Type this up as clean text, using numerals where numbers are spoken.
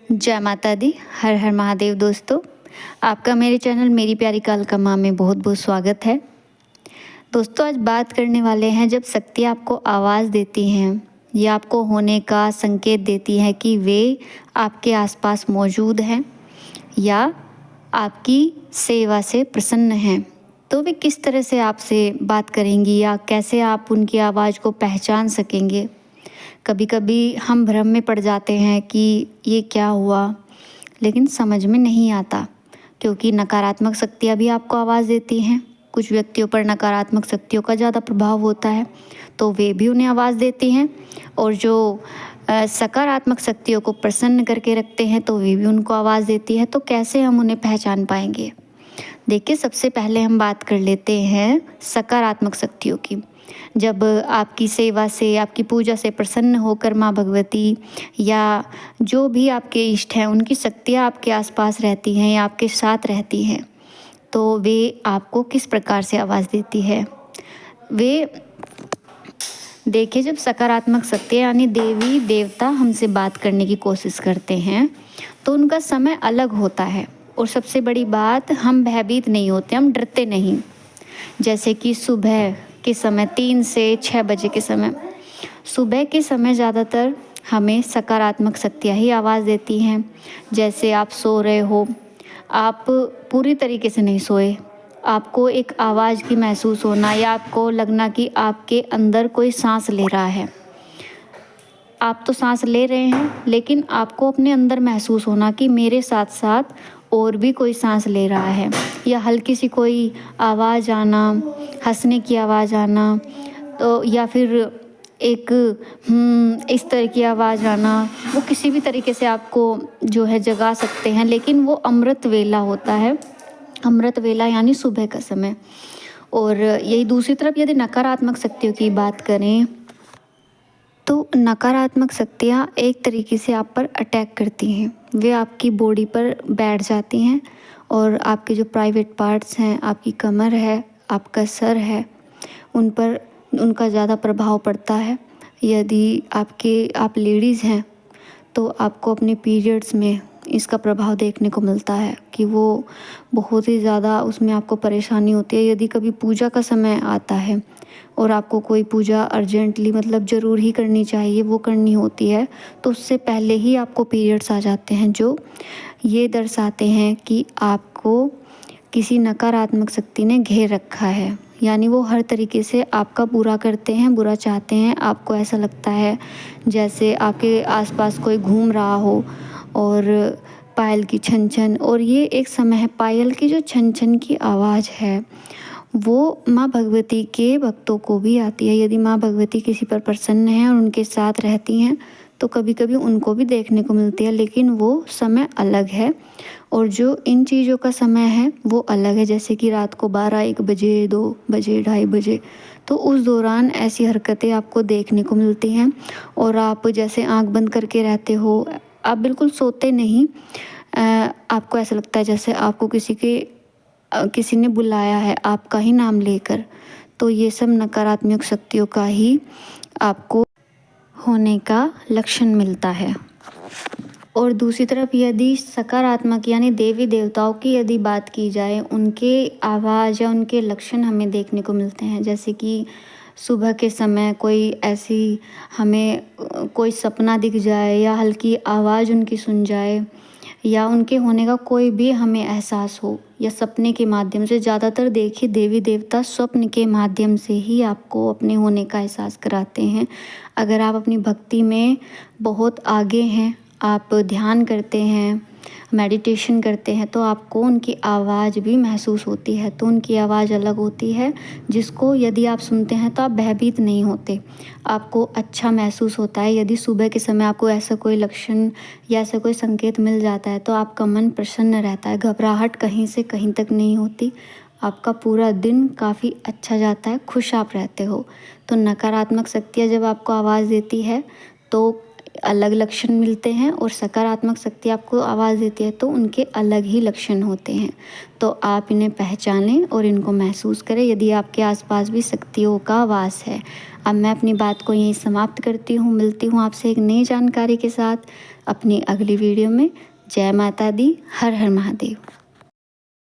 जय माता दी। हर हर महादेव। दोस्तों, आपका मेरे चैनल मेरी प्यारी कालका माँ में बहुत बहुत स्वागत है। दोस्तों, आज बात करने वाले हैं, जब शक्ति आपको आवाज़ देती हैं या आपको होने का संकेत देती है कि वे आपके आसपास मौजूद हैं या आपकी सेवा से प्रसन्न हैं, तो वे किस तरह से आपसे बात करेंगी या कैसे आप उनकी आवाज़ को पहचान सकेंगे। कभी कभी हम भ्रम में पड़ जाते हैं कि ये क्या हुआ, लेकिन समझ में नहीं आता, क्योंकि नकारात्मक शक्तियाँ भी आपको आवाज़ देती हैं। कुछ व्यक्तियों पर नकारात्मक शक्तियों का ज़्यादा प्रभाव होता है, तो वे भी उन्हें आवाज़ देती हैं, और जो सकारात्मक शक्तियों को प्रसन्न करके रखते हैं तो वे भी उनको आवाज़ देती है। तो कैसे हम उन्हें पहचान पाएंगे? देखिए, सबसे पहले हम बात कर लेते हैं सकारात्मक शक्तियों की। जब आपकी सेवा से, आपकी पूजा से प्रसन्न होकर माँ भगवती या जो भी आपके इष्ट हैं, उनकी शक्तियाँ आपके आसपास रहती हैं या आपके साथ रहती हैं, तो वे आपको किस प्रकार से आवाज़ देती है। वे देखिए, जब सकारात्मक शक्तियाँ यानी देवी देवता हमसे बात करने की कोशिश करते हैं, तो उनका समय अलग होता है। और सबसे बड़ी बात, हम भयभीत नहीं होते, हम डरते नहीं। जैसे कि सुबह के समय 3 से 6 बजे के समय, सुबह के समय ज़्यादातर हमें सकारात्मक शक्तियाँ ही आवाज़ देती हैं। जैसे आप सो रहे हो, आप पूरी तरीके से नहीं सोए, आपको एक आवाज़ की महसूस होना या आपको लगना कि आपके अंदर कोई सांस ले रहा है। आप तो सांस ले रहे हैं, लेकिन आपको अपने अंदर महसूस होना कि मेरे साथ साथ और भी कोई सांस ले रहा है। या हल्की सी कोई आवाज़ आना, हंसने की आवाज़ आना, तो या फिर एक इस तरह की आवाज़ आना, वो किसी भी तरीके से आपको जो है जगा सकते हैं। लेकिन वो अमृत वेला होता है, अमृत वेला यानी सुबह का समय। और यही दूसरी तरफ यदि नकारात्मक शक्तियों की बात करें, तो नकारात्मक शक्तियाँ एक तरीके से आप पर अटैक करती हैं। वे आपकी बॉडी पर बैठ जाती हैं और आपके जो प्राइवेट पार्ट्स हैं, आपकी कमर है, आपका सर है, उन पर उनका ज़्यादा प्रभाव पड़ता है। यदि आप लेडीज़ हैं, तो आपको अपने पीरियड्स में इसका प्रभाव देखने को मिलता है कि वो बहुत ही ज़्यादा उसमें आपको परेशानी होती है। यदि कभी पूजा का समय आता है और आपको कोई पूजा अर्जेंटली मतलब ज़रूर ही करनी चाहिए, वो करनी होती है, तो उससे पहले ही आपको पीरियड्स आ जाते हैं, जो ये दर्शाते हैं कि आपको किसी नकारात्मक शक्ति ने घेर रखा है। यानी वो हर तरीके से आपका बुरा करते हैं, बुरा चाहते हैं। आपको ऐसा लगता है जैसे आपके आसपास कोई घूम रहा हो और पायल की छन छन, और ये एक समय है, पायल की जो छन छन की आवाज़ है वो माँ भगवती के भक्तों को भी आती है। यदि माँ भगवती किसी पर प्रसन्न हैं और उनके साथ रहती हैं, तो कभी कभी उनको भी देखने को मिलती है, लेकिन वो समय अलग है और जो इन चीज़ों का समय है वो अलग है। जैसे कि रात को 12-1 बजे, 2 बजे, 2:30 बजे, तो उस दौरान ऐसी हरकतें आपको देखने को मिलती हैं। और आप जैसे आंख बंद करके रहते हो, आप बिल्कुल सोते नहीं, आपको ऐसा लगता है जैसे आपको किसी ने बुलाया है आपका ही नाम लेकर। तो ये सब नकारात्मक शक्तियों का ही आपको होने का लक्षण मिलता है। और दूसरी तरफ यदि सकारात्मक यानी देवी देवताओं की यदि बात की जाए, उनके आवाज़ या उनके लक्षण हमें देखने को मिलते हैं। जैसे कि सुबह के समय कोई ऐसी हमें कोई सपना दिख जाए या हल्की आवाज़ उनकी सुन जाए या उनके होने का कोई भी हमें एहसास हो, या सपने के माध्यम से। ज़्यादातर देखिए, देवी देवता स्वप्न के माध्यम से ही आपको अपने होने का एहसास कराते हैं। अगर आप अपनी भक्ति में बहुत आगे हैं, आप ध्यान करते हैं, मेडिटेशन करते हैं, तो आपको उनकी आवाज़ भी महसूस होती है। तो उनकी आवाज़ अलग होती है, जिसको यदि आप सुनते हैं तो आप भयभीत नहीं होते, आपको अच्छा महसूस होता है। यदि सुबह के समय आपको ऐसा कोई लक्षण या ऐसा कोई संकेत मिल जाता है, तो आपका मन प्रसन्न रहता है, घबराहट कहीं से कहीं तक नहीं होती, आपका पूरा दिन काफ़ी अच्छा जाता है, खुश आप रहते हो। तो नकारात्मक शक्तियाँ जब आपको आवाज़ देती है तो अलग लक्षण मिलते हैं, और सकारात्मक शक्ति आपको आवाज़ देती है तो उनके अलग ही लक्षण होते हैं। तो आप इन्हें पहचानें और इनको महसूस करें यदि आपके आसपास भी शक्तियों का वास है। अब मैं अपनी बात को यहीं समाप्त करती हूँ। मिलती हूँ आपसे एक नई जानकारी के साथ। अपनी अगली वीडियो में। जय माता दी, हर हर महादेव।